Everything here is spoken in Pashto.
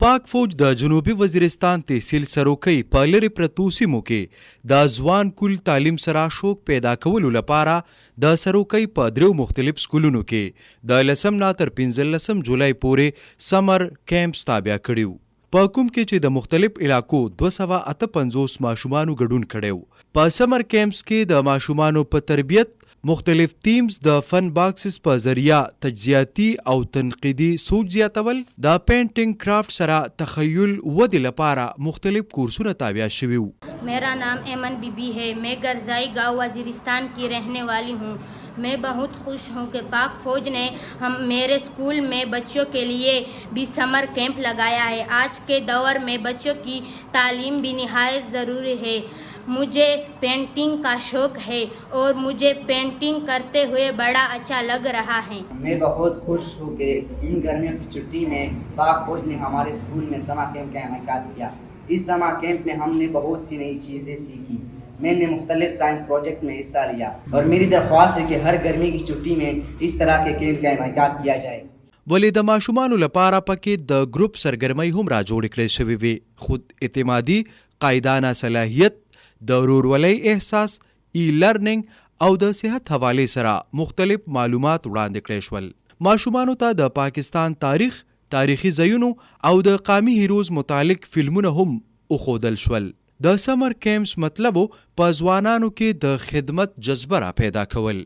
پاک فوج د جنوبي وزیرستان تحصیل سروکۍ په لرې پرتو سیمو کې د ځوان کول تعلیم سره شوق پیدا کولو لپاره د سروکۍ په درو مختلف سکولونو کې د 10 نه تر 15 جولای پورې سمر کیمپس تابع کړیو په کوم کې چې د مختلف علاقو 258 ماشومانو ګډون کړیو په سمر کیمپس کې د ماشومانو په تربیت مختلف ټیمز د فن باکسز په ذریعہ تجزیاتی او تنقیدی سوچ زیاتول د پینټینګ کرافټ سره تخیل ودې لپاره مختلف کورسونه تابع شوي وو. मेरा नाम एमन बीबी है। मैं गरजाई गांव वजीरिस्तान की रहने वाली हूँ। मैं बहुत खुश हूँ कि पाक फ़ौज ने मेरे स्कूल में बच्चों के लिए भी समर कैंप लगाया है। आज के दौर में बच्चों की तालीम भी निहायत ज़रूरी है। मुझे पेंटिंग का शौक़ है और मुझे पेंटिंग करते हुए बड़ा अच्छा लग रहा है। मैं बहुत खुश हूँ कि इन गर्मियों की छुट्टी में पाक फ़ौज ने हमारे स्कूल में समा कैंप का इनेकाद किया। इस समा कैंप में हमने बहुत सी नई चीज़ें सीखी। मैंने मुख्तलिफ साइंस प्रोजेक्ट में हिस्सा लिया और मेरी दरख्वास्त है कि हर गर्मी की छुट्टी में इस तरह के कैंप का इनेकाद किया जाए। ولې د ماشومانو لپاره پکې د ګروپ سرګرمۍ هم را جوړ کړې شوې وي. خود اعتمادي، قائدانه صلاحیت، د ورورولۍ احساس، ای لرننګ او د صحت حوالې سره مختلف معلومات وړاندې کړی شول. ماشومانو ته د پاکستان تاریخ، تاریخي ځایونو او د قامي هیروز متعلق فلمونه هم وښودل شول. د سمر کیمپس مطلب په ځوانانو کې د خدمت جذبه را پیدا کول.